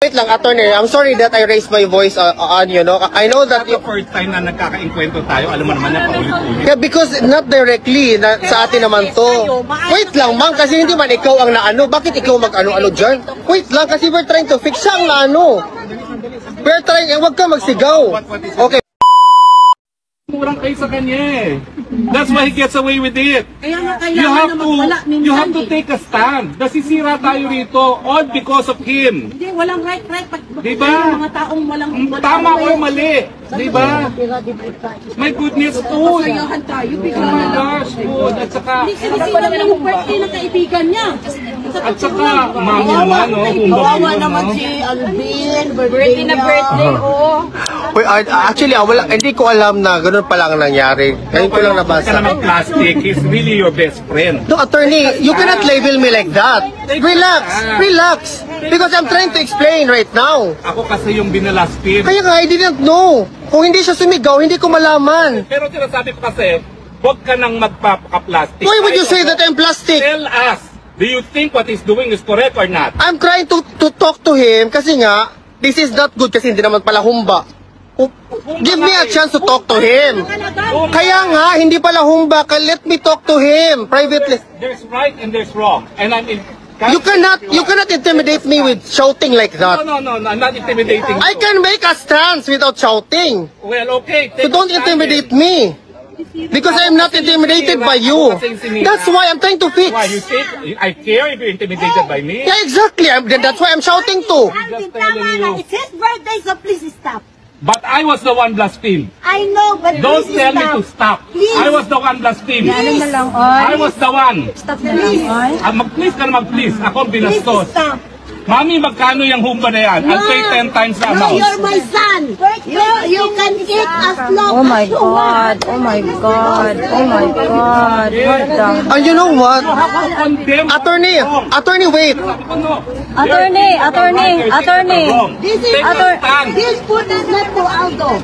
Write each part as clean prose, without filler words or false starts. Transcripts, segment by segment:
Wait lang, attorney. I'm sorry that I raised my voice on you, no? I know that you... First time na nagkakainkwento tayo, alam mo naman na paulit-ulit. Yeah, because not directly, sa atin naman to. Wait lang, ma'am, kasi hindi man ikaw ang naano. Bakit ikaw mag-ano-ano dyan? Wait lang, kasi we're trying to fix siya ang naano. We're trying, wag ka magsigaw. Okay. Murang kayo sa kanya eh. That's why he gets away with it. You have to take a stand. Nasisira tayo rito all because of him. Hindi, walang right. Diba? Mga taong walang tama o mali. Diba? My goodness, food. Sayahan tayo. Oh my gosh, food. At saka... Sinisira lang yung birthday ng kaibigan niya. At saka, mami naman, no? Kawawa naman si Alvin. Birthday na birthday, Wait, actually, hindi ko alam na ganun pala ang nangyari. Ngayon ko lang nabasa. Ka naman plastic, he's really your best friend. No, attorney, you cannot label me like that. Relax. Because I'm trying to explain right now. Ako kasi yung binalaspin. Kaya nga, I didn't know. Kung hindi siya sumigaw, hindi ko malaman. Pero sinasabi ko kasi, huwag ka nang magpapaka-plastic. Why would you say that I'm plastic? Tell us, do you think what he's doing is correct or not? I'm trying to talk to him kasi nga, this is not good kasi hindi naman pala humba. Give me a chance to talk to him. Kaya nga, hindi pala humba. Let me talk to him privately. There's right and there's wrong. And I'm in... You cannot intimidate me with shouting like that. No, I'm not intimidating you. I can make a stance without shouting. Well, okay. So don't intimidate me. Because I'm not intimidated by you. That's why I'm trying to fix. Why you think I care if you're intimidated by me? Yeah, exactly. That's why I'm shouting to. It's his birthday, so please stop. But I was the one blasphemed. I know, but don't tell me to stop. Please. I was the one blasphemed. I was the one. Stop na lang. Mag-please ka na mag-please. Ako binastos. Please stop. Mami, magkano yung humba na yan? I'll pay 10 times the amount. You're my son. You can eat as long as you want. Oh my God. What the... And you know what? Attorney, wait. Attorney. This food is not for Aldo.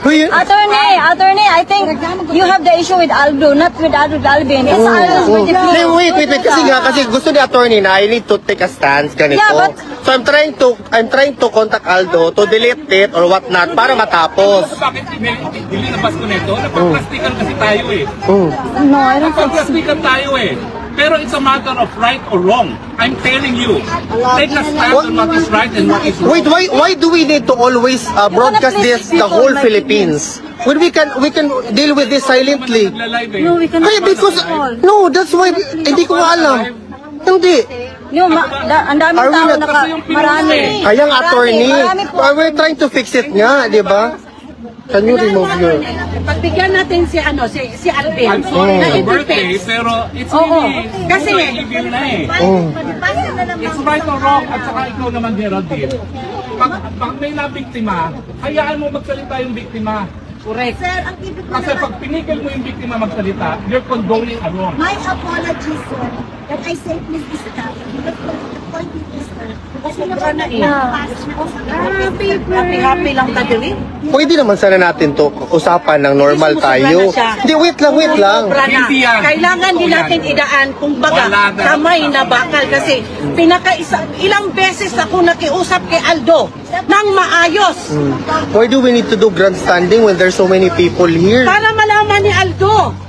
Attorney, I think you have the issue with Aldo, not with Alvin. It's Aldo's birthday. Wait. Kasi gusto ni attorney na I need to take a stance ganito. Yeah, so I'm trying to contact Aldo to delete it or what not para matapos. Bakit nilabas ko nito? Napagplastikan kasi tayo eh. No, I don't think so. Napagplastikan tayo eh. Pero it's a matter of right or wrong. I'm telling you. Take a stand on what is right and what is wrong. Wait, why do we need to always broadcast this the whole Philippines? When we can deal with this silently. No, we cannot. Because that's why hindi ko alam. Hindi. Ang daming tao marami. Kayang attorney. We're trying to fix it nga, di ba? Can you remove your... Pagbigyan natin si Alvin. I'm sorry, it's birthday, pero it's really... Kasi... It's right or wrong, at saka ikaw naman, Geraldine. Pag may nabiktima, hayaan mo magsalita yung biktima. Correct. Sir, ang ibig ko Kasi pag pinigil mo yung biktima magsalita, you're condoning a wrong. my apologies, sir, that I say please stop. Because the point is, sir, kasi naman na Happy lang tayo rin. Pwede naman sana natin to usapan ng normal tayo. Hindi, wait lang. Kailangan din natin idaan kung baga kamay na bakal kasi ilang beses ako nakiusap kay Aldo nang maayos. Why do we need to do grandstanding when there's so many people here? Para malaman ni Aldo.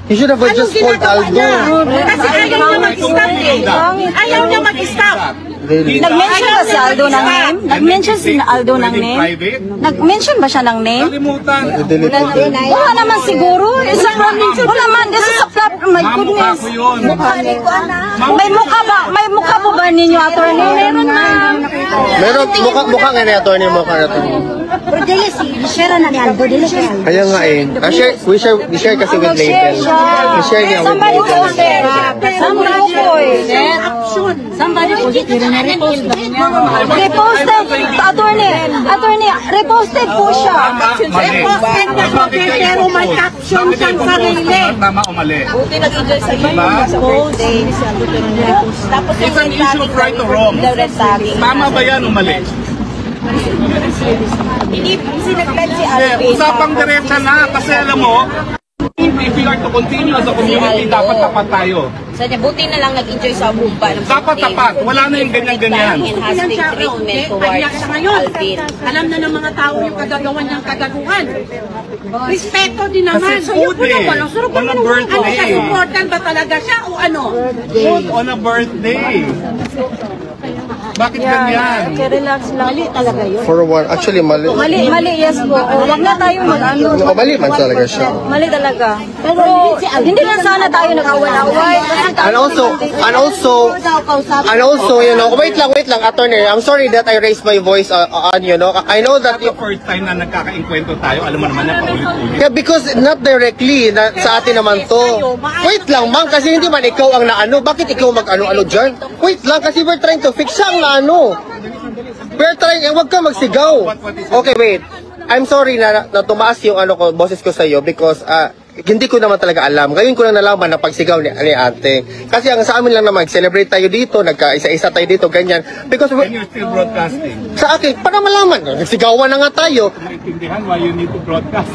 You should have just called Aldo. Kasi ayaw niya mag-stop eh. Ayaw niya mag-stop. Nag-mention ba si Aldo ng name? Nag-mention si Aldo ng name? Nag-mention ba siya ng name? Kalimutan. Wala naman siguro. Wala man. This is a flap. My goodness. May mukha po ba ninyo, attorney? Meron na. Meron, mukha nga na attorney, mukha na attorney. Pero dili si share na ni Aldo, dili kay Aldo. Kaya nga eh. We share kasi with label. We share niya with Somebody label. posted. Somebody posted. Reposted. Attorney, reposted po siya. Reposted na po pero may caption siyang sarili. Tama o mali? Buti nag-enjoy sa iyo. Tapos It's an issue of right or wrong. Tama ba yan o mali? Hindi sinaglan si Alvin. Usapang diretsa na kasi alam mo, if we are to continue as a community, dapat tapat tayo. So, buti na lang nag-enjoy sa bumba. Dapat tapat. Wala na yung ganyan-ganyan. Yan Enhancing siya, treatment Kaya towards sa ngayon, Alvin. alam na ng mga tao yung kagagawan ng kagaguhan. Respeto din naman. Kasi So, yun food eh. walang surugan On a mo naman. Ano birthday. siya, supportan ba talaga siya o ano? Food on a birthday. Bakit ganyan? Okay, relax lang. Mali talaga yun. For one, actually mali. Mali, yes po. Huwag na tayo mag-ano. Mali man talaga siya. Mali talaga. Pero hindi lang sana tayo nag-away-away. And also, you know, wait lang, attorney. I'm sorry that I raised my voice on, you know. I know that The first time na nagkakainkwento tayo, alam mo naman na paulit-ulit. yeah, because not directly sa atin naman to. Wait lang, ma'am, kasi hindi man ikaw ang naano. Bakit ikaw mag-ano-ano dyan? Wait lang, kasi we're trying to fix siya ang naano. We're trying, wag ka magsigaw. Okay, wait. I'm sorry na tumaas yung ano ko, boses ko sa iyo because hindi ko naman talaga alam. Ngayon ko lang nalaman na pagsigaw ni ate. Kasi ang sa amin lang naman, celebrate tayo dito, nagkaisa-isa tayo dito, ganyan. Because And you're still broadcasting. sa akin, para malaman, nagsigawan na nga tayo. Naintindihan why you need to broadcast.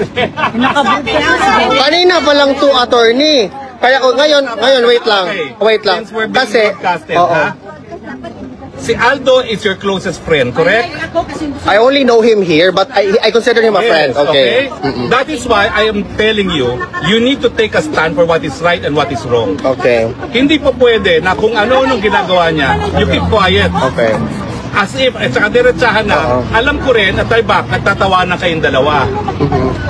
Kanina pa lang to, attorney. Kaya ngayon, wait lang. Since we're being Kasi, broadcasted, oo. ha? Si Aldo is your closest friend, correct? Ako kasi I only know him here, but I consider him a friend. Yes, Okay. That is why I am telling you, you need to take a stand for what is right and what is wrong. Okay. Hindi po pwede na kung ano-anong ginagawa niya, you keep quiet. Okay. As if, at saka diretsahan na, alam ko rin at ay bak, nagtatawanan kayong dalawa.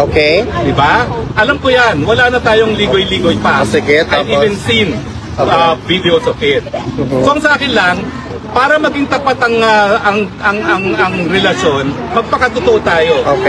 Okay. Di ba? Alam ko yan, wala na tayong ligoy-ligoy pa. Sige, I've tapos? even seen videos of it. So ang sa akin lang, para maging tapat ang relasyon, magpakatotoo tayo. Okay.